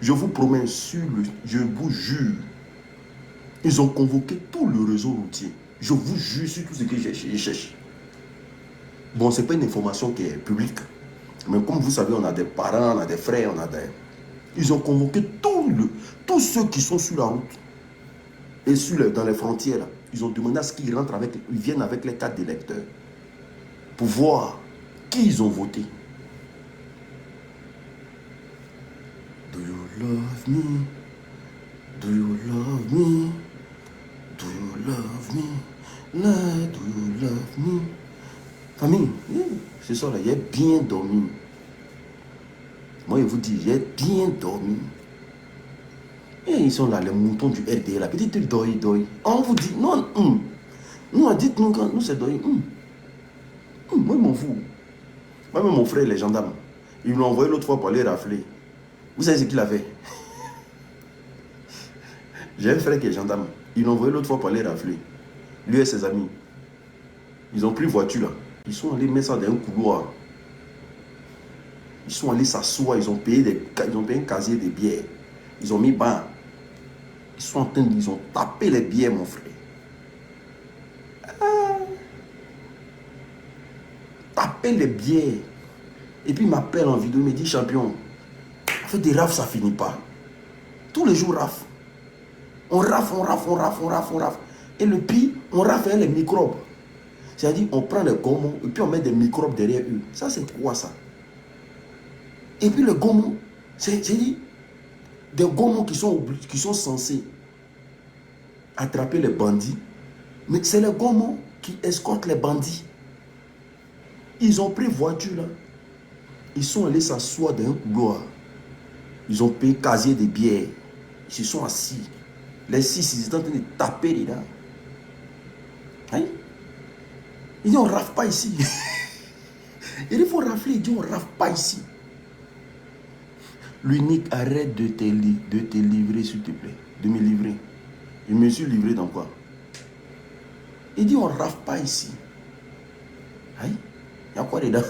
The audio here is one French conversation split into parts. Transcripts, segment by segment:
Je vous promets, je vous jure, ils ont convoqué tout le réseau routier. Je vous jure sur tout ce que je cherche. Bon, ce n'est pas une information qui est publique. Mais comme vous savez, on a des parents, on a des frères, on a des... Ils ont convoqué tous ceux qui sont sur la route et dans les frontières. Là. Ils ont demandé à ce qu'ils rentrent avec, ils viennent avec les cartes d'électeurs pour voir qui ils ont voté. Do you love me? Do you love me? Do you love me? Là, do you love me? Famille, ce soir-là, j'ai bien dormi. Moi, je vous dis, j'ai bien dormi. Et ils sont là, les moutons du RDA, la petite doi. On vous dit, non, nous, dites-nous quand nous, c'est doi. Moi, je m'en fous. Moi, même mon frère, les gendarmes, ils l'ont envoyé l'autre fois pour aller rafler. Vous savez ce qu'il a fait? J'ai un frère qui est gendarme. Ils l'ont envoyé l'autre fois pour aller rafler. Lui et ses amis. Ils ont pris voiture là. Ils sont allés mettre ça dans un couloir. Ils sont allés s'asseoir. Ils ont payé un casier de bière. Ils ont mis bas. Ils ont tapé les bières, mon frère. Tapé les bières. Et puis il m'appelle en vidéo, il me dit, champion, en fait des rafs, ça finit pas. Tous les jours, raf. On rafle. Et le pire, on rafle les microbes. C'est-à-dire, on prend les gommons et puis on met des microbes derrière eux. Ça, c'est quoi ça? Et puis les gommons, c'est des gommons qui sont censés attraper les bandits. Mais c'est les gommons qui escortent les bandits. Ils ont pris voiture là. Ils sont allés s'asseoir dans un couloir. Ils ont payé casier de bière. Ils se sont assis. Les 6, ils étaient en train de taper là. Hein? Il dit on rafle pas ici. Il faut rafler. Il dit on rafle pas ici. L'unique, arrête de te livrer s'il te plaît. De me livrer. Je me suis livré dans quoi? Il dit on rafle pas ici. Hein? Il y a quoi dedans?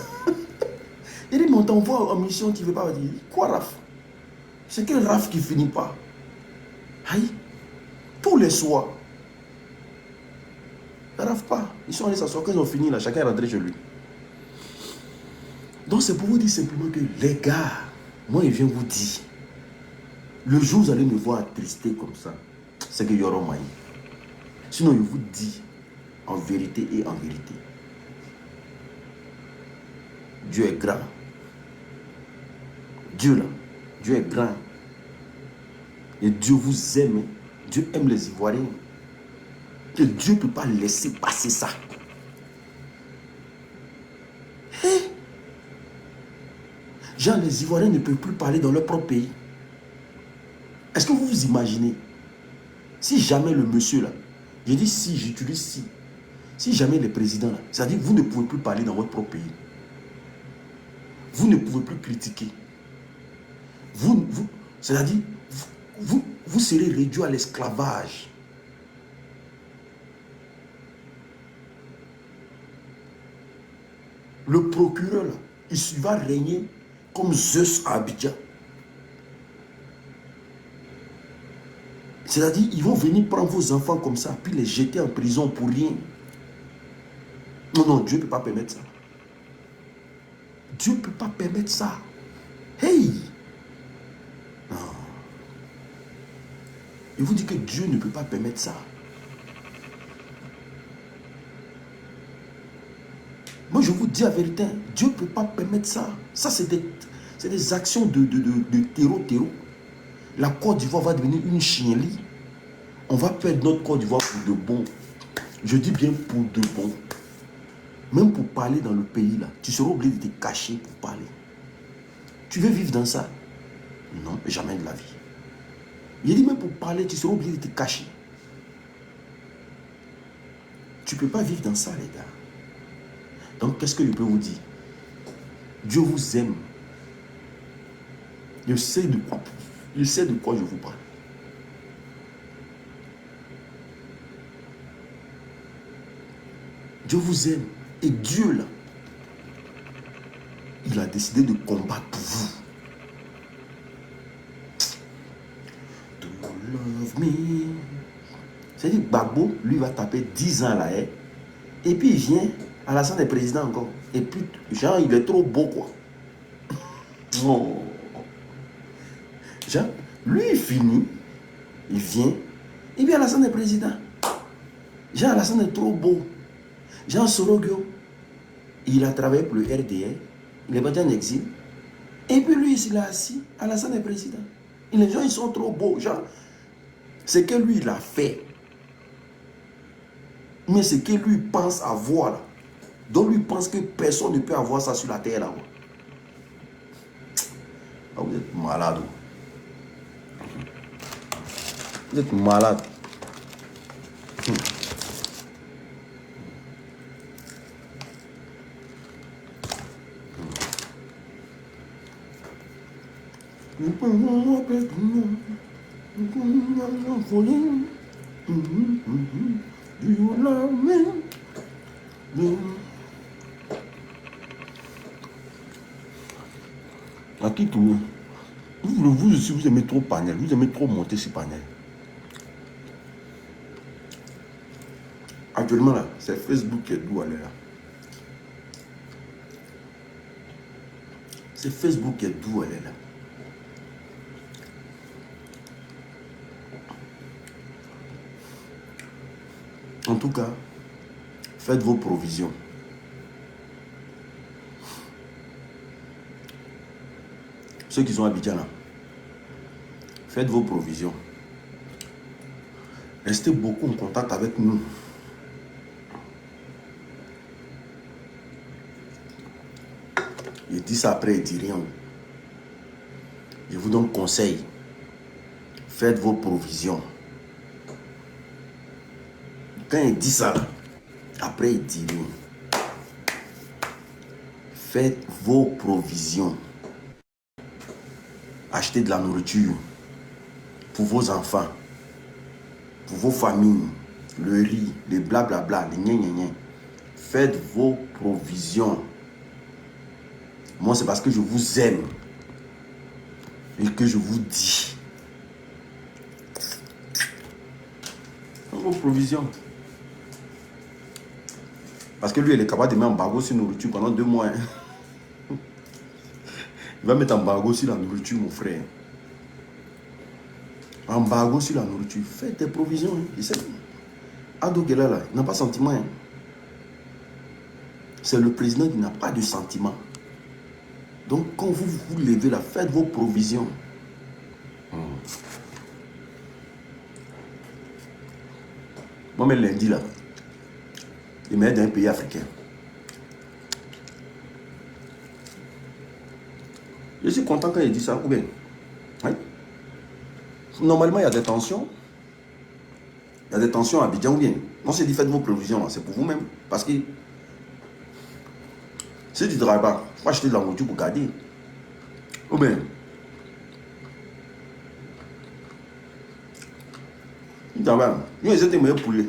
Il dit mais on t'envoie en mission, tu ne veux pas dire. Quoi rafle? C'est quel rafle qui finit pas? Aïe, tous les soirs. Ils ne rafle pas. Ils sont allés s'asseoir, quand ils ont fini là, chacun est rentré chez lui. Donc c'est pour vous dire simplement que les gars, moi je viens vous dire, le jour où vous allez me voir attristé comme ça, c'est que Yoro Maï. Sinon je vous dis en vérité et en vérité, Dieu est grand. Dieu là, Dieu est grand. Et Dieu vous aime. Dieu aime les Ivoiriens. Que Dieu ne peut pas laisser passer ça. Hey. Genre, les Ivoiriens ne peuvent plus parler dans leur propre pays. Est-ce que vous vous imaginez? Si jamais le monsieur là, je dis si, j'utilise si. Si jamais le président là, c'est-à-dire vous ne pouvez plus parler dans votre propre pays. Vous ne pouvez plus critiquer. C'est-à-dire, vous serez réduit à l'esclavage. Le procureur, là, il va régner comme Zeus à Abidjan. C'est-à-dire, ils vont venir prendre vos enfants comme ça, puis les jeter en prison pour rien. Non, Dieu ne peut pas permettre ça. Dieu ne peut pas permettre ça. Hey! Non. Il vous dit que Dieu ne peut pas permettre ça. Moi, je vous dis la vérité, Dieu ne peut pas permettre ça. Ça, c'est des actions de terreau. La Côte d'Ivoire va devenir une chienlit. On va perdre notre Côte d'Ivoire pour de bon. Je dis bien pour de bon. Même pour parler dans le pays, là, tu seras obligé de te cacher pour parler. Tu veux vivre dans ça? Non, jamais de la vie. Il dit même pour parler, tu seras obligé de te cacher. Tu ne peux pas vivre dans ça, les gars. Donc, qu'est-ce que je peux vous dire? Dieu vous aime. Je sais de quoi je vous parle. Dieu vous aime. Et Dieu, là, il a décidé de combattre pour vous. mais... C'est-à-dire Gbagbo, lui, va taper 10 ans là, et puis il vient à la des présidents encore. Et puis, genre, il est trop beau, quoi. Oh. Genre, lui, il finit, il vient, et puis à la des présidents. Jean Alassane est trop beau. Jean Sorogio, il a travaillé pour le RDR, il est parti en exil. Et puis lui, il est assis, Alassane est président. Et les gens, ils sont trop beaux. Genre, c'est que lui, il a fait. Mais c'est que lui pense avoir là. Donc lui pense que personne ne peut avoir ça sur la terre là. Ah, vous êtes malade. Vous êtes malade. À qui tout? Vous aussi, vous aimez trop Panel. Vous aimez trop monter sur Panel. Actuellement, là, c'est Facebook qui est d'où elle est là. C'est Facebook qui est d'où elle est là. En tout cas, faites vos provisions. Ceux qui sont à Abidjan là, faites vos provisions. Restez beaucoup en contact avec nous. Il dit ça après, il dit rien. Je vous donne conseil. Faites vos provisions. Quand il dit ça, après il dit rien. Faites vos provisions. Achetez de la nourriture pour vos enfants, pour vos familles, le riz, les blablabla, les gna. Faites vos provisions. Moi, c'est parce que je vous aime et que je vous dis. Faites vos provisions. Parce que lui, il est capable de mettre embargo sur la nourriture pendant 2 mois. Hein. Il va mettre embargo sur la nourriture, mon frère. Embargo sur la nourriture. Faites tes provisions. Hein. Ado Gelala, il n'a pas de sentiment. Hein. C'est le président qui n'a pas de sentiment. Donc, quand vous vous levez là, faites vos provisions. Moi, mais lundi là, il m'aide d'un pays africain. Je suis content quand il dit ça, ou bien. Oui. Normalement, il y a des tensions. Il y a des tensions à Abidjan, ou bien. On s'est dit, faites vos provisions, c'est pour vous-même. Parce que si tu ne travailles pas, il faut acheter de la nourriture pour garder. Ou bien. Il travaille. Il essaie de me poulet.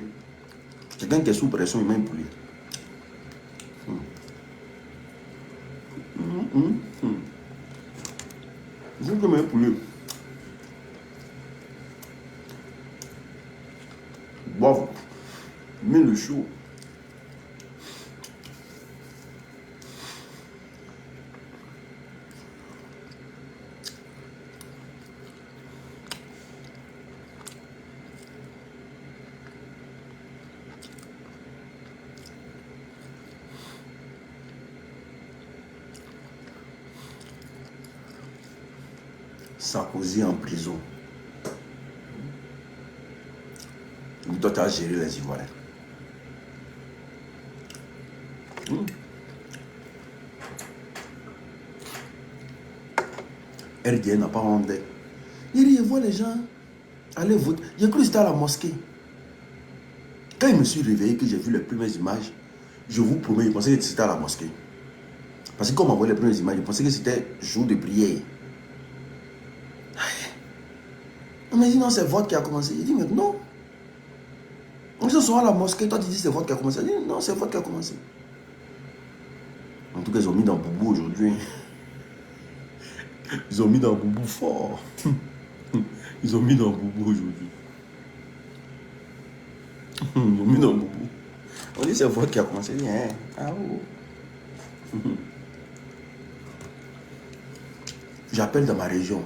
Quelqu'un qui est sous pression, il met un poulet. Il faut que me poulet. Bof. Mets le chaud. Sarkozy en prison. Toi, tu as géré les Ivoiriens. RDN n'a pas honte. Il voit les gens aller voter. J'ai cru que c'était à la mosquée. Quand je me suis réveillé, que j'ai vu les premières images, je vous promets, je pensais que c'était à la mosquée. Parce que quand on m'a envoyé les premières images, je pensais que c'était jour de prière. On m'a dit non, c'est vote qui a commencé. Il dit mais non. On se sont à la mosquée, toi tu dis c'est vote qui a commencé. Il dit non, c'est vote qui a commencé. En tout cas, ils ont mis dans Boubou aujourd'hui. Ils ont mis dans Boubou fort. Ils ont mis dans Boubou aujourd'hui. Non, Boubou. On dit c'est votre qui a commencé. Hein? Ah, oh. J'appelle dans ma région.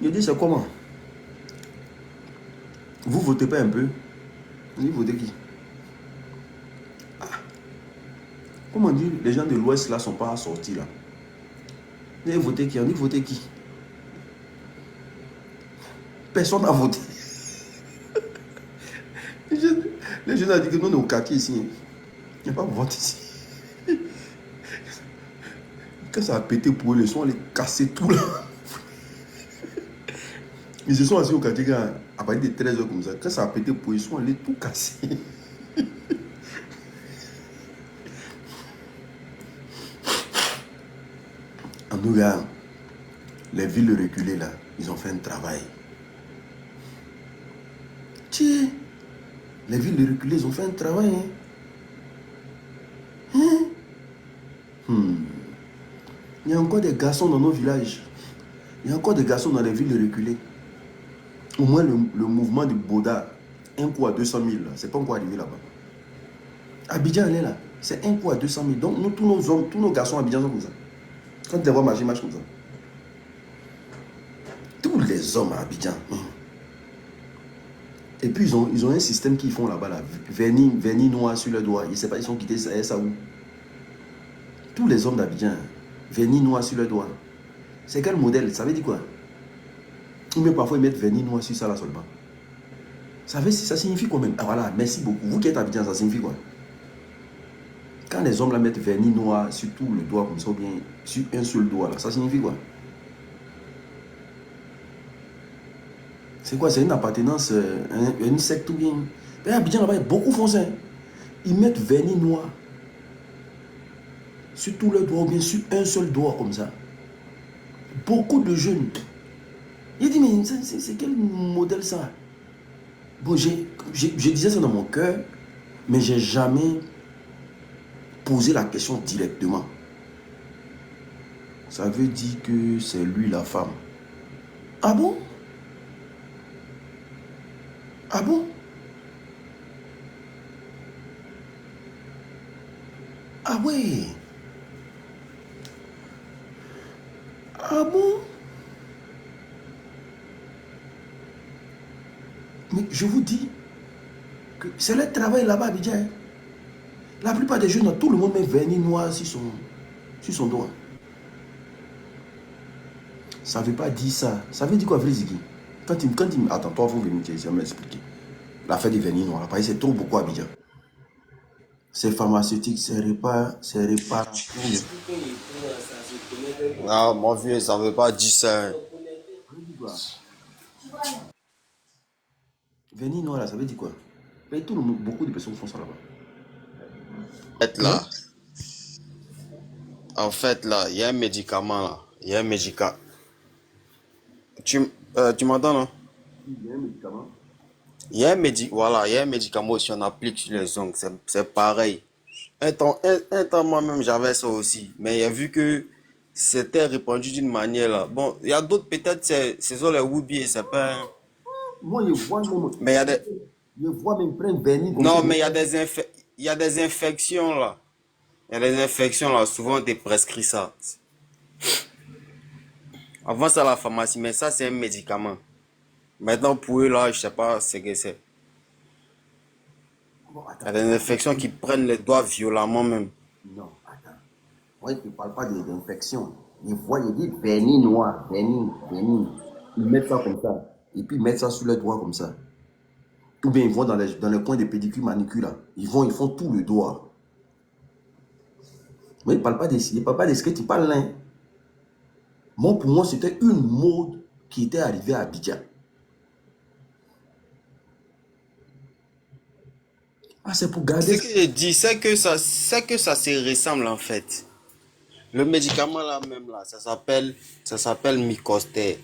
Je dis c'est comment? Vous votez pas un peu? On dit votez qui? Comment dire, les gens de l'Ouest là sont pas sortis là. Vous avez voté qui? On dit voter qui? Personne n'a voté. Les jeunes ont dit que nous on est au quartier ici. Il n'y a pas de vote ici. Quand ça a pété pour eux, ils sont allés casser tout là. Ils se sont assis au quartier à partir de 13h comme ça. Quand ça a pété pour eux, ils sont allés tout casser. En tout cas, les villes reculées là, ils ont fait un travail. Tiens, les villes reculées, ils ont fait un travail. Hein? Il y a encore des garçons dans nos villages. Il y a encore des garçons dans les villes reculées. Au moins le mouvement de Boda, un coup à 200 000, c'est pas encore arrivé là-bas. Abidjan, elle est là. C'est un coup à 200 000. Donc nous, tous nos hommes, tous nos garçons à Abidjan sont comme ça. Quand tu les vois marcher, ils marchent comme ça. Tous les hommes à Abidjan. Et puis ils ont un système qu'ils font là-bas, là. Vernis noir sur le doigt. Je ne sais pas, ils sont quittés ça où. Tous les hommes d'Abidjan, vernis noir sur le doigt. C'est quel modèle? Ça veut dire quoi? Ou même parfois ils mettent vernis noir sur ça là seulement. Ça signifie quoi même? Ah voilà, merci beaucoup. Vous qui êtes Abidjan, ça signifie quoi? Quand les hommes là mettent vernis noir sur tout le doigt comme ça, ou bien sur un seul doigt là, ça signifie quoi? C'est quoi? C'est une appartenance, une secte ou bien? Mais Abidjan là-bas, beaucoup font ça. Ils mettent vernis noir sur tout le doigt ou bien sur un seul doigt comme ça. Beaucoup de jeunes. Il dit, mais c'est quel modèle ça? Bon, je disais ça dans mon cœur, mais j'ai jamais posé la question directement. Ça veut dire que c'est lui la femme. Ah bon? Ah bon? Ah ouais? Ah bon? Mais je vous dis que c'est le travail là-bas, Abidjan. La plupart des jeunes, tout le monde met vernis noir sur son doigt. Ça ne veut pas dire ça. Ça veut dire quoi, Vrizigi? Quand il attends, toi, vous venez m'expliquer. L'affaire du vernis noir, là, c'est trop beaucoup à Abidjan. C'est pharmaceutique, c'est réparation. Ah, mon vieux, ça veut pas dire ça. Vernis noir, là, ça veut dire quoi? Mais tout le monde, beaucoup de personnes font ça là-bas. Hein? Là, en fait, là, il y a un médicament, là. Il y a un médicament. Tu m'entends, non? Il y a un médicament. Voilà, il y a un médicament aussi, on applique sur les ongles. C'est pareil. Un temps moi-même, j'avais ça aussi. Mais il a vu que c'était répandu d'une manière, là. Bon, il y a d'autres, peut-être, c'est sur les Woubies, c'est pas. Moi, je vois même, Mais il y a des. je vois même prendre vernis comme ça. Non, mais il y a des infections, là. Il y a des infections, là. Souvent, on te prescrit ça. Avant, c'est à la pharmacie, mais ça, c'est un médicament. Maintenant, pour eux, là, je sais pas ce que c'est. Bon, Il y a attends. des infections qui prennent les doigts violemment même. Non, attends. Moi, je ne parle pas d'infection. Je vois, je dis vernis noir, vernis. Ils mettent ça comme ça. Et puis, ils mettent ça sur le doigt comme ça. Ou bien, ils vont dans les coins des pédicures, manicures, là. Ils font tout le doigt. Mais ils ne parlent pas de ce que tu parles là. Hein. Moi, pour moi, c'était une mode qui était arrivée à Abidjan. Ah, c'est pour Ce garder ça. que je dis, c'est que ça se ressemble en fait. Le médicament là même là, ça s'appelle Mycoster.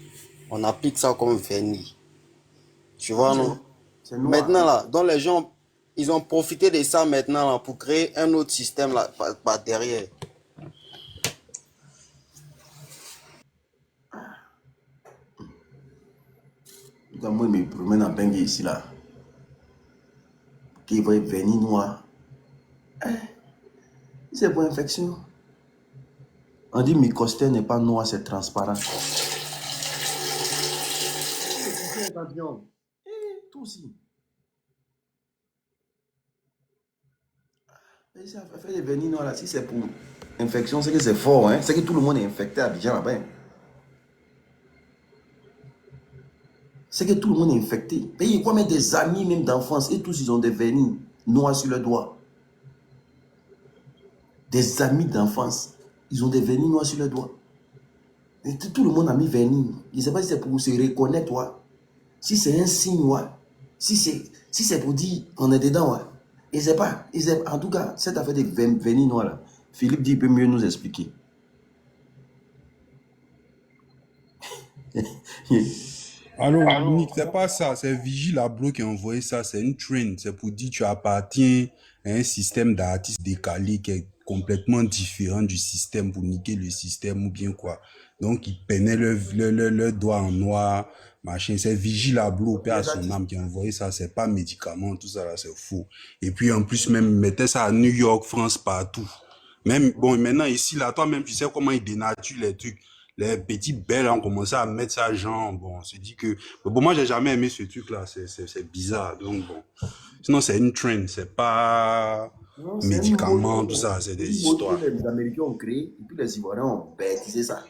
On applique ça comme vernis. Tu vois, non? C'est noir. Maintenant là, donc les gens, ils ont profité de ça maintenant là pour créer un autre système là, par derrière. Moi, je me promène en Bengue ici, là. qui va venir noir. C'est pour infection. On dit mycostère n'est pas noir, c'est transparent. Tout aussi. Mais ça fait des vernis noirs là, si c'est pour infection, c'est que c'est fort, hein. C'est que tout le monde est infecté à Abidjan là-bas. C'est que tout le monde est infecté. Mais il y a même des amis même d'enfance et tous ils ont des vernis noirs sur le doigt. Des amis d'enfance, ils ont des vernis noirs sur le doigt. Et tout le monde a mis vernis. Je ne sais pas si c'est pour se reconnaître, toi. Si c'est un signe, ouais. Si c'est pour dire on est dedans, ouais. Et c'est pas. En tout cas, cette affaire de vernis noirs là, Philippe dit il peut mieux nous expliquer. Alors, Nick, c'est pas ça, c'est Vigile Abloh qui a envoyé ça, c'est une trend, c'est pour dire tu appartiens à un système d'artistes décalé qui est complètement différent du système pour niquer le système ou bien quoi. Donc, il peinait le doigt en noir, machin. C'est Vigile Abloh, paix à son âme, qui a envoyé ça, c'est pas médicament, tout ça là, c'est faux. Et puis, en plus, même, il mettait ça à New York, France, partout. Même, bon, maintenant, ici, là, toi-même, tu sais comment ils dénaturent les trucs. Les petits belles ont commencé à mettre ça genre, bon, on se dit que, bon, moi, j'ai jamais aimé ce truc-là, c'est bizarre, donc bon. Sinon, c'est une trend, c'est pas Non, médicament, tout ça, c'est des histoires. Les Américains ont créé, et puis les Ivoiriens ont baptisé ça.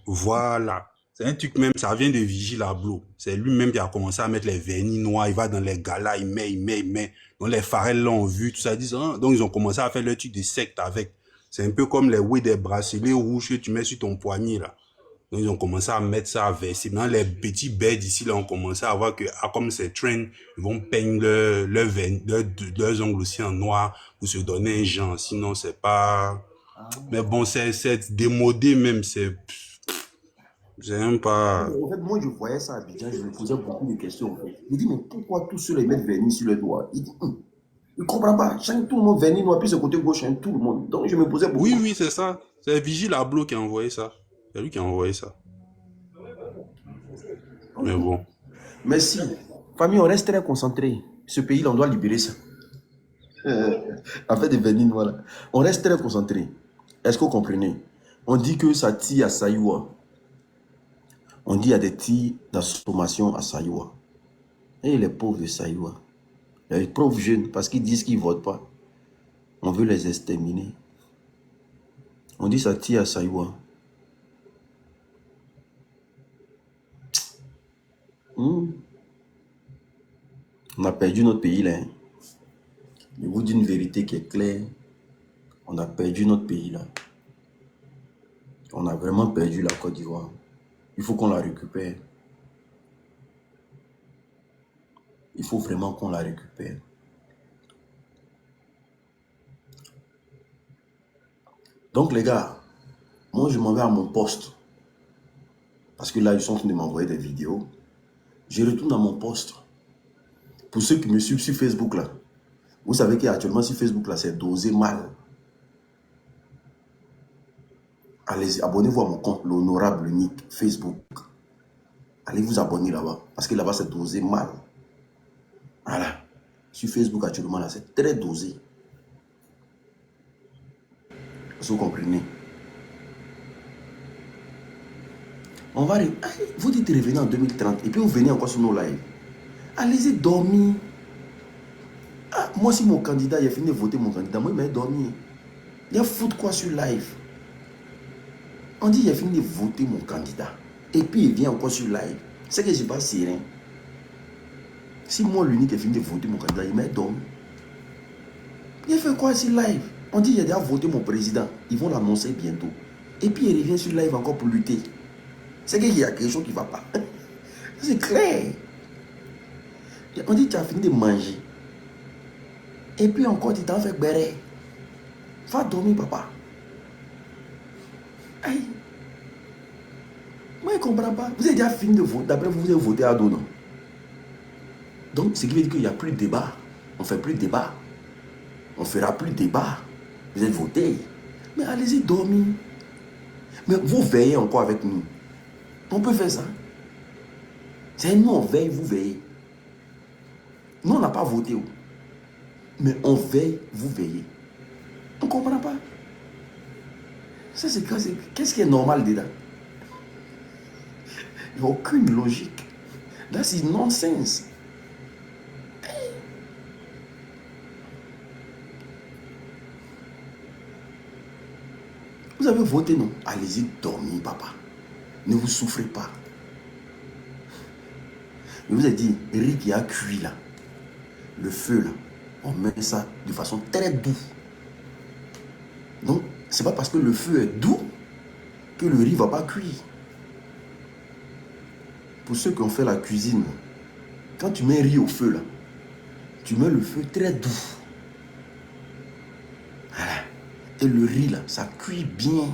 Voilà. C'est un truc même, ça vient de Vigile Abloh. C'est lui-même qui a commencé à mettre les vernis noirs, il va dans les galas, il met. Donc les Pharrell l'ont vu, tout ça, ils disent, ah. Donc ils ont commencé à faire le truc de secte avec. C'est un peu comme les des bracelets rouges que tu mets sur ton poignet, là. Donc ils ont commencé à mettre ça à verser. Maintenant les petits bêtes ici, là, ont commencé à voir que, comme c'est trend, ils vont peindre leurs ongles aussi en noir pour se donner un genre. Sinon, c'est pas... Mais bon, c'est démodé même, c'est même pas... En fait, moi, je voyais ça à Abidjan, je me posais beaucoup de questions. En fait. Je dis, mais pourquoi tous ceux-là mettent vernis sur le doigt? Il dit, il ne comprend pas. Tout le monde vernis noir, puis ce côté gauche, tout le monde. Donc, je me posais beaucoup. Oui, c'est ça. C'est Vigile Abloh qui a envoyé ça. C'est lui qui a envoyé ça. Mais bon. Merci. Famille, on reste très concentré. Ce pays-là, on doit libérer ça. En fait, des vernis noirs, là. On reste très concentré. Est-ce que vous comprenez? On dit que ça tire à Sayoua. On dit qu'il y a des tirs d'assommation à Sayoua. Et les pauvres de Sayoua, les pauvres jeunes, parce qu'ils disent qu'ils ne votent pas, on veut les exterminer. On dit que ça tire à Sayoua. On a perdu notre pays là. Je vous dis une vérité qui est claire. On a perdu notre pays là. On a vraiment perdu la Côte d'Ivoire. Il faut qu'on la récupère. Il faut vraiment qu'on la récupère. Donc les gars, moi je m'en vais à mon poste. Parce que là, ils sont en train de m'envoyer des vidéos. Je retourne à mon poste. Pour ceux qui me suivent sur Facebook là, vous savez qu'actuellement sur Facebook là, c'est dosé mal. Allez, abonnez-vous à mon compte, l'honorable Nick Facebook. Allez vous abonner là-bas. Parce que là-bas, c'est dosé mal. Voilà. Sur Facebook actuellement, là, c'est très dosé. Vous comprenez? On va... Vous dites revenez en 2030 et puis vous venez encore sur nos lives. Allez-y dormir. Ah, moi, si mon candidat, il a fini de voter mon candidat, moi, il m'a dormi. Il a foutu quoi sur live? On dit il a fini de voter mon candidat. Et puis il vient encore sur live. C'est que je ne suis pas serein. Si moi, l'unique est fini de voter mon candidat, il m'a dormi. Il a fait quoi sur live? On dit il a déjà voté mon président. Ils vont l'annoncer bientôt. Et puis il revient sur live encore pour lutter. C'est qu'il y a quelque chose qui ne va pas. C'est clair. On dit tu as fini de manger. Et puis encore tu t'en fais béret. Va dormir, papa. Aïe. Moi, je ne comprends pas. Vous avez déjà fini de voter. D'après vous, vous avez voté à dos, non? Donc, ce qui veut dire qu'il n'y a plus de débat. On ne fait plus de débat. On ne fera plus de débat. Vous avez voté. Mais allez-y dormir. Mais vous veillez encore avec nous. On peut faire ça. C'est nous, on veille, vous veillez. Nous, on n'a pas voté. Mais on veille, vous veillez. On ne comprend pas. Ça, c'est qu'est-ce qui est normal dedans? Il n'y a aucune logique. Là, c'est nonsense. Vous avez voté, non? Allez-y dormir, papa. Ne vous souffrez pas. Je vous ai dit, riz qui a cuit là, le feu là, on met ça de façon très douce. Donc, c'est pas parce que le feu est doux que le riz ne va pas cuire. Pour ceux qui ont fait la cuisine, quand tu mets riz au feu là, tu mets le feu très doux. Voilà. Et le riz là, ça cuit bien.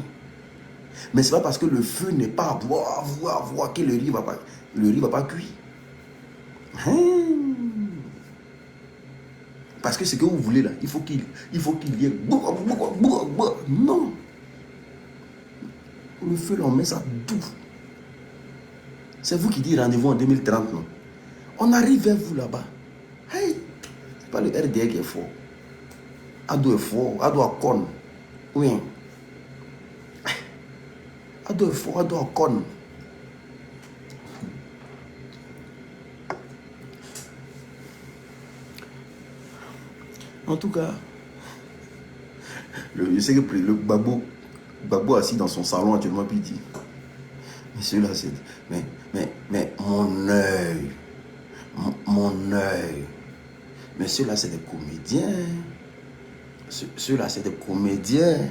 Mais c'est pas parce que le feu n'est pas à voir que le riz va pas cuire. Parce que ce que vous voulez là, il faut qu'il y ait... Non. Le feu là, on met ça doux. C'est vous qui dites rendez-vous en 2030, non? On arrive vers vous là-bas. Hey, c'est pas le RDA qui est fort. Ado est fort, Ado a con. Oui. Ado est fort, Ado a con. En tout cas, je sais que le Gbagbo assis dans son salon actuellement, puis il dit, monsieur là, c'est... Mais mon œil, monsieur là, c'est des comédiens. Ceux-là, c'est des comédiens.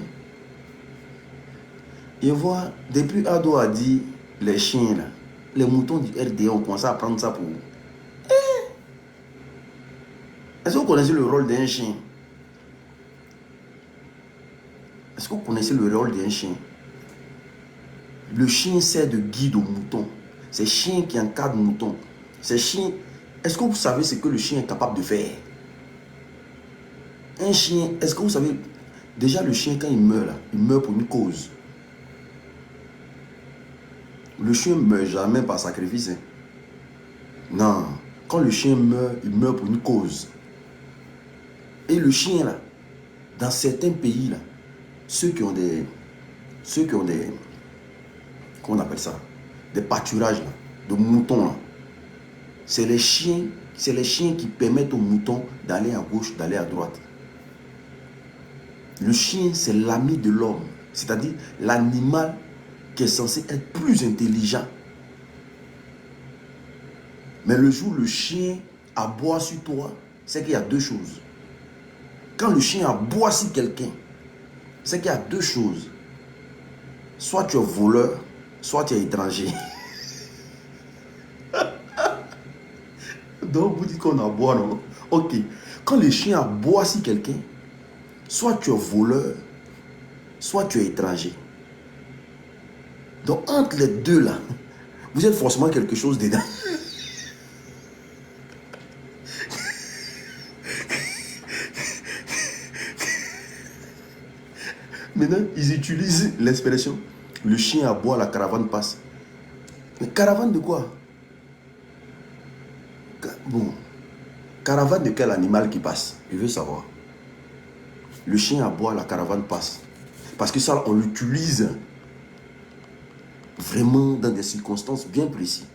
Et voilà, depuis Ado a dit, les chiens là, les moutons du RDA ont commencé à prendre ça pour... Est-ce que vous connaissez le rôle d'un chien? Est-ce que vous connaissez le rôle d'un chien? Le chien sert de guide au mouton. C'est le chien qui encadre le mouton. C'est le chien. Est-ce que vous savez ce que le chien est capable de faire? Un chien, est-ce que vous savez... Déjà, le chien, quand il meurt, là, il meurt pour une cause. Le chien ne meurt jamais par sacrifice. Hein. Non. Quand le chien meurt, il meurt pour une cause. Et le chien, là, dans certains pays, là, ceux qui ont des... Comment on appelle ça? Des pâturages, là, de moutons, là. C'est les chiens qui permettent aux moutons d'aller à gauche, d'aller à droite. Le chien, c'est l'ami de l'homme. C'est-à-dire l'animal qui est censé être plus intelligent. Mais le jour où le chien aboie sur toi, c'est qu'il y a deux choses. Quand le chien aboie sur quelqu'un, c'est qu'il y a deux choses. Soit tu es voleur, soit tu es étranger. Donc vous dites qu'on aboie, non? Ok. Quand le chien aboie sur quelqu'un, soit tu es voleur, soit tu es étranger. Donc entre les deux là, vous êtes forcément quelque chose dedans. Maintenant, ils utilisent l'expression le chien aboie, la caravane passe. Mais caravane de quoi? Bon, caravane de quel animal qui passe? Je veux savoir. Le chien aboie, la caravane passe. Parce que ça, on l'utilise vraiment dans des circonstances bien précises.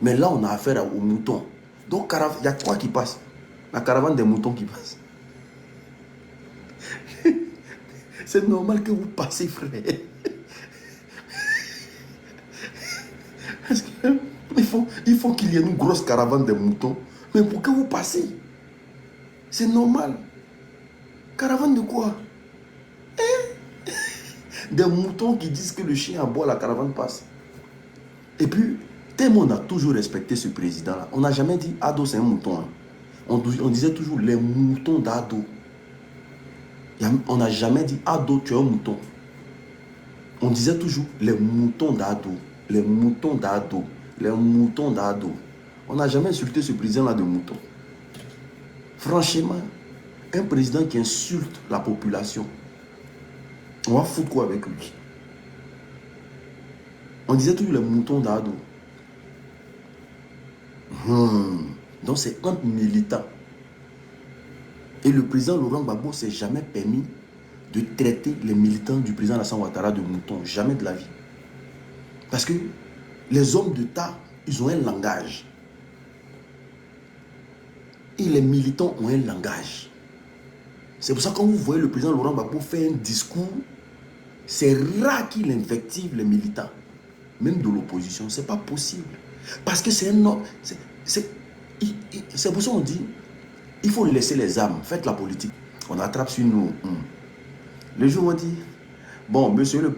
Mais là, on a affaire aux moutons. Donc, il y a quoi qui passe? La caravane des moutons qui passe. C'est normal que vous passez, frère. Parce que il faut qu'il y ait une grosse caravane de moutons. Mais pour que vous passez? C'est normal. Caravane de quoi? Des moutons qui disent que le chien aboie, la caravane passe. Et puis, tellement on a toujours respecté ce président-là. On n'a jamais dit Ado c'est un mouton. Hein. On disait toujours les moutons d'Ado. On n'a jamais dit Ado tu es un mouton. On disait toujours les moutons d'Ado. Les moutons d'Ado. Les moutons d'Ado. On n'a jamais insulté ce président-là de mouton. Franchement, un président qui insulte la population, on va foutre quoi avec lui? On disait toujours les moutons d'Ado. Donc c'est un militant. Et le président Laurent Gbagbo s'est jamais permis de traiter les militants du président Alassane Ouattara de moutons. Jamais de la vie. Parce que les hommes d'État, ils ont un langage. Et les militants ont un langage. C'est pour ça que quand vous voyez le président Laurent Gbagbo faire un discours, c'est rare qu'il invective les militants. Même de l'opposition, c'est pas possible. Parce que c'est un homme. C'est pour ça qu'on dit, il faut laisser les armes, faites la politique. On attrape sur nous. Le jour où on dit, bon, monsieur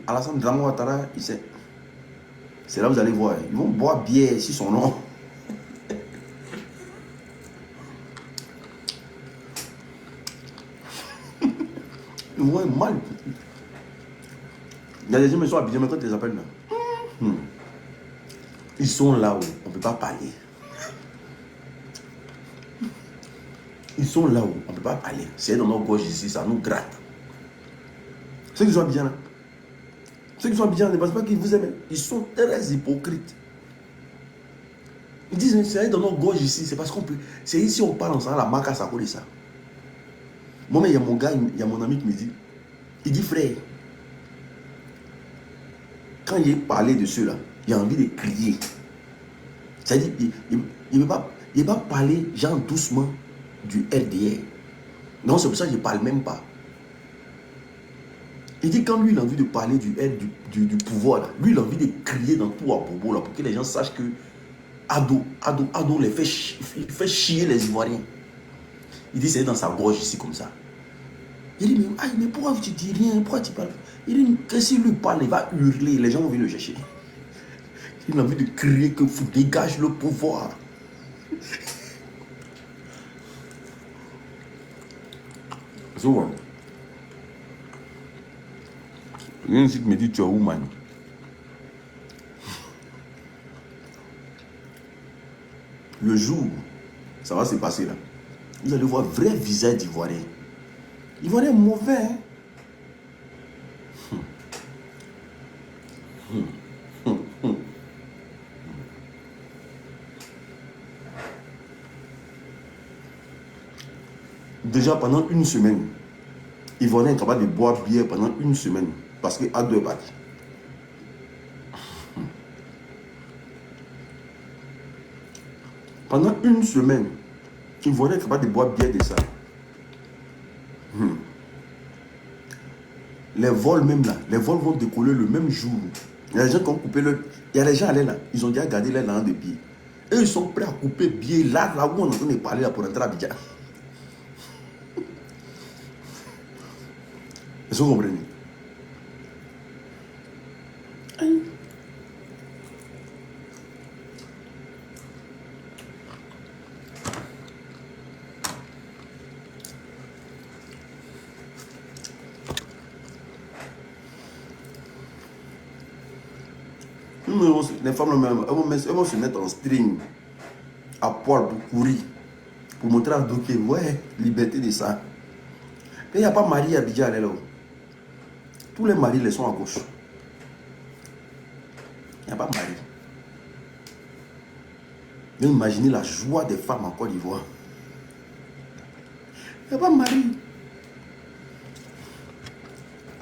Alassane Dramane Ouattara, c'est là que vous allez voir. Ils vont boire bière sur son nom. Ils vont être mal. Il y a des gens qui sont habillés, mais quand tu les appelles là, ils sont là où on ne peut pas parler. Ils sont là où on ne peut pas parler. C'est dans nos gorges ici, ça nous gratte. Ceux qui sont habillés là, ceux qui sont habillés, ne pensent pas qu'ils vous aiment. Ils sont très hypocrites. Ils disent, c'est dans nos gorges ici, c'est parce qu'on peut. C'est ici on parle ensemble, la marque à ça cause de ça. Moi, il y a mon gars, il y a mon ami qui me dit, il dit, frère, quand il parlé de ceux-là, il a envie de crier. C'est-à-dire, il ne veut pas parler, genre doucement, du RDR. Non, c'est pour ça que je ne parle même pas. Il dit, quand lui, il a envie de parler du pouvoir, là, lui, il a envie de crier dans tout à Bobo, là, pour que les gens sachent que Ado les fait chier les Ivoiriens. Il dit, c'est dans sa gorge ici, comme ça. Il dit, mais pourquoi tu dis rien? Pourquoi tu parles? Il dit, que s'il lui parle, il va hurler, les gens vont venir le chercher. Il a envie de crier que vous dégagez le pouvoir. So, il y a un site qui me dit, tu es où, man? Le jour, ça va se passer là. Vous allez voir vrai visage d'Ivoirien. Ivoirien mauvais, hein? Déjà pendant une semaine, Ivoirien est capable de boire bière pendant une semaine parce qu'il a deux parties. Pendant une semaine, Ivoirien est capable de boire bière de ça. Les vols même là, les vols vont décoller le même jour. Il y a des gens qui ont coupé le... Il y a des gens allés là, ils ont déjà gardé les langues de billets. Et ils sont prêts à couper billets là où on est en train de parler là pour entrer à Abidjan. Est-ce que vous comprenez? Les femmes elles vont se mettre en string à poil pour courir, pour montrer à d'autres que ouais, liberté de ça. Mais il n'y a pas mari à Abidjan là. Tous les maris les sont à gauche. Il n'y a pas mari. Mais imaginez la joie des femmes en Côte d'Ivoire. Il n'y a pas mari.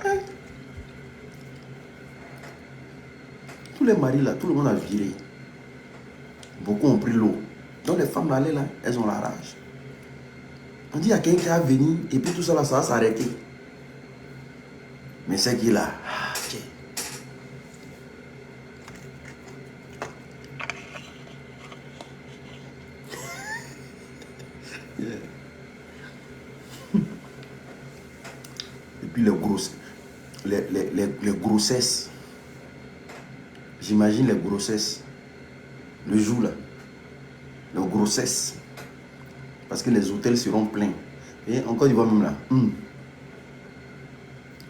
Hein? Tous les maris là, tout le monde a viré. Beaucoup ont pris l'eau. Donc les femmes là, elles ont la rage. On dit il y a quelqu'un qui va venir et puis tout ça là, ça va s'arrêter. Mais c'est qui là? Okay. Yeah. Et puis les grossesses. J'imagine les grossesses. Le jour là. Les grossesses. Parce que les hôtels seront pleins. Et en Côte d'Ivoire même là.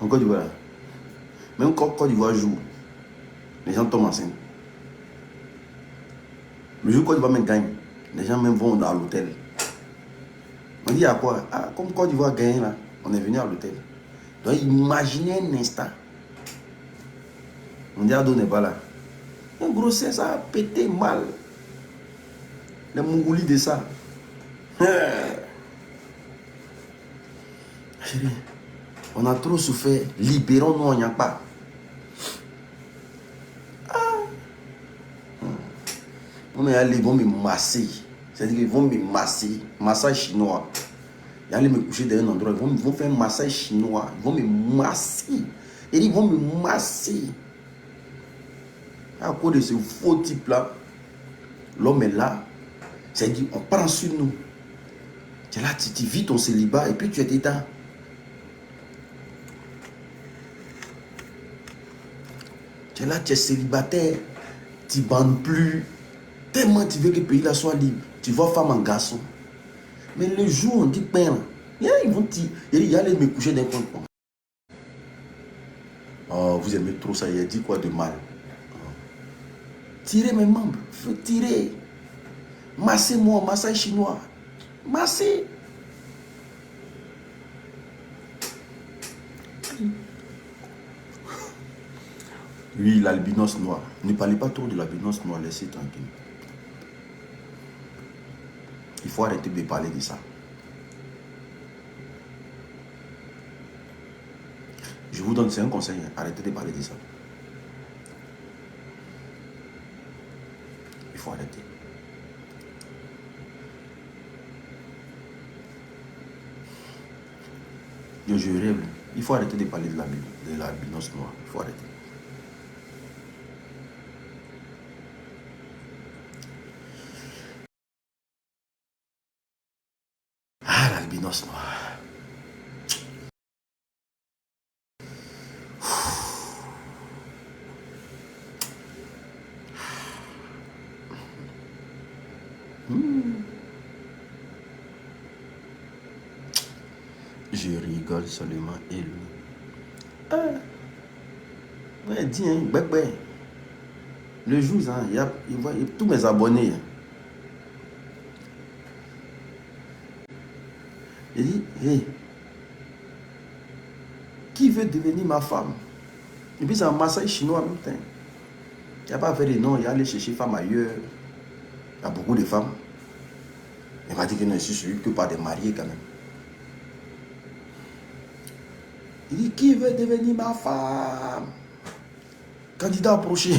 En Côte d'Ivoire là. Même quand Côte d'Ivoire joue, les gens tombent enceintes. Le jour où Côte d'Ivoire même gagne, les gens même vont dans l'hôtel. On dit à quoi? Ah, comme Côte d'Ivoire gagne là, on est venu à l'hôtel. Donc imaginez un instant. On dit Ado n'est pas là. Une grossesse a pété mal. Les Mongolies de ça. Chérie, on a trop souffert. Libérons-nous, on n'y a pas. Ils vont me masser. C'est-à-dire qu'ils vont me masser. Massage chinois. Ils allaient me coucher dans un endroit. Ils vont faire un massage chinois. Ils vont me masser. Ils vont me masser. À cause de ce faux type-là, l'homme est là. C'est-à-dire, on prend sur nous. Tu es là, tu vis ton célibat et puis tu es dedans. Tu es là, tu es célibataire. Tu ne bandes plus. Tellement tu veux que le pays là soit libre. Tu vois femme en garçon. Mais le jour où on dit peine, ils vont dire, il allait me coucher d'un coin. Oh, vous aimez trop ça, il a dit quoi de mal? Tirez mes membres, faut tirer. Massez-moi, massage chinois. Massez. Lui, l'albinos noir. Ne parlez pas trop de l'albinos noir, laissez tranquille. Il faut arrêter de parler de ça. Je vous donne, c'est un conseil, arrêtez de parler de ça. Il faut arrêter. Je rêve. Il faut arrêter de parler de l'albinos noir. Il faut arrêter. Ah, l'albinos noir. Je rigole seulement et lui. Ouais, dis, hein, le jour, hein, il voit tous mes abonnés. Il dit, hey, qui veut devenir ma femme? Et puis c'est un massage chinois en même temps. Il n'y a pas fait de non, il y a aller chercher femme ailleurs. Il y a beaucoup de femmes. Il m'a dit que non, je suis celui que pas des mariés quand même. Il dit, qui veut devenir ma femme? Candidat approché.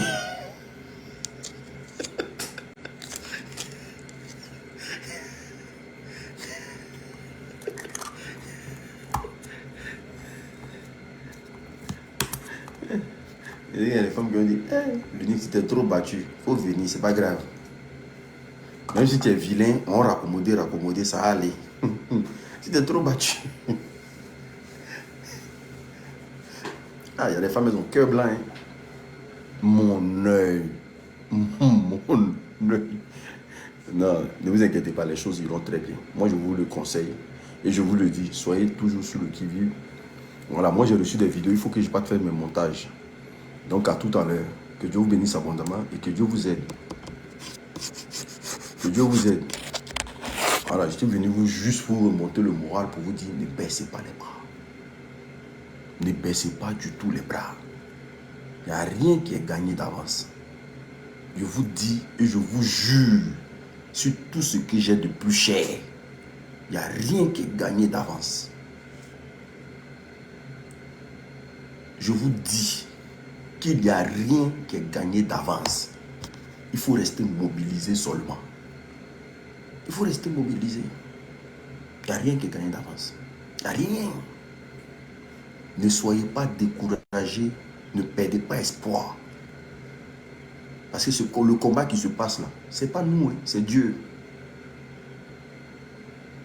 Il y a des femmes qui ont dit, l'unique, si t'es trop battu, faut venir, c'est pas grave. Même si tu es vilain, on raccommoder, ça va aller. Si tu es trop battu. Ah, il y a des femmes, elles ont cœur blanc. Hein. Mon œil. Mon œil. Non, ne vous inquiétez pas, les choses iront très bien. Moi, je vous le conseille et je vous le dis, soyez toujours sur le qui-vive. Voilà, moi j'ai reçu des vidéos, il faut que je parte faire mes montages. Donc à tout à l'heure, que Dieu vous bénisse abondamment et que Dieu vous aide. Que Dieu vous aide. Voilà, je suis venu juste vous remonter le moral pour vous dire, ne baissez pas les bras. Ne baissez pas du tout les bras. Il n'y a rien qui est gagné d'avance. Je vous dis et je vous jure sur tout ce que j'ai de plus cher. Il n'y a rien qui est gagné d'avance. Je vous dis qu'il n'y a rien qui est gagné d'avance. Il faut rester mobilisé seulement. Il faut rester mobilisé. Il n'y a rien qui est gagné d'avance. Il n'y a rien. Ne soyez pas découragés. Ne perdez pas espoir. Parce que le combat qui se passe là, ce n'est pas nous, hein, c'est Dieu.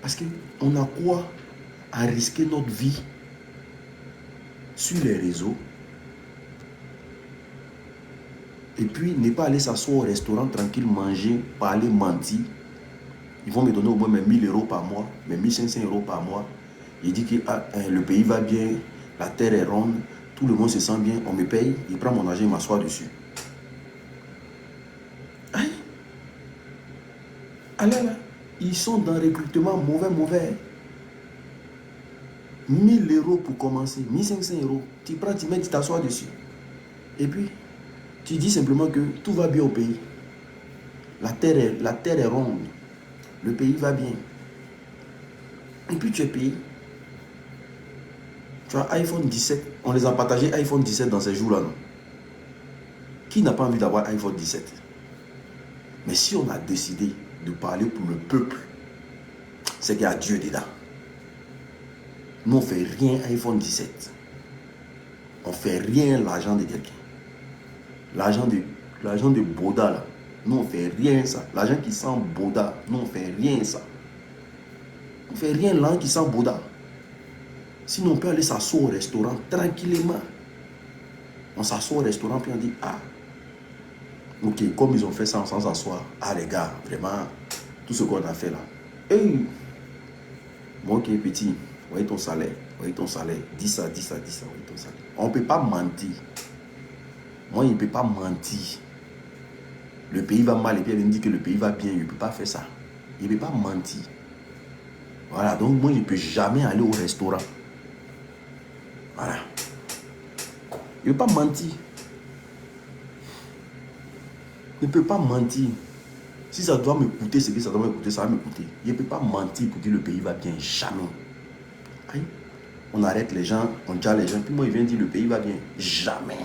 Parce qu'on a quoi à risquer notre vie sur les réseaux et puis ne pas aller s'asseoir au restaurant tranquille, manger, parler, mentir. Ils vont me donner au moins mes 1000 euros par mois, mes 1500 euros par mois. Il dit que le pays va bien, la terre est ronde, tout le monde se sent bien, on me paye, il prend mon argent et m'assoit dessus. Hein? Alors là, ils sont dans le recrutement mauvais. 1000 euros pour commencer, 1500 euros. Tu prends, tu mets, tu t'assois dessus. Et puis, tu dis simplement que tout va bien au pays. La terre est ronde. Le pays va bien. Et puis tu es payé. Tu vois, iPhone 17, on les a partagés iPhone 17 dans ces jours-là, non? Qui n'a pas envie d'avoir iPhone 17? Mais si on a décidé de parler pour le peuple, c'est qu'il y a Dieu dedans. Nous, on ne fait rien iPhone 17. On ne fait rien l'argent de quelqu'un. L'argent de Boda, là. Nous, on ne fait rien ça. L'argent qui sent Boda, nous, on ne fait rien ça. On ne fait rien l'argent qui sent Boda. Sinon, on peut aller s'asseoir au restaurant tranquillement. On s'assoit au restaurant puis on dit, ah, ok, comme ils ont fait ça sans s'asseoir. Ah les gars, vraiment, tout ce qu'on a fait là. Hey, bon, ok petit, voyez ton salaire, voyez ton salaire. Dis ça, voyez ton salaire. On ne peut pas mentir. Moi, il ne peut pas mentir. Le pays va mal et puis elle me dit que le pays va bien. Il ne peut pas faire ça. Il ne peut pas mentir. Voilà, donc moi, je ne peux jamais aller au restaurant. Voilà. Il ne peut pas mentir. Il ne peut pas mentir. Si ça doit me coûter ce que ça doit me coûter, ça va me coûter. Il ne peut pas mentir pour dire le pays va bien. Jamais. Aïe. On arrête les gens, on tient les gens. Puis moi, il vient dire le pays va bien. Jamais.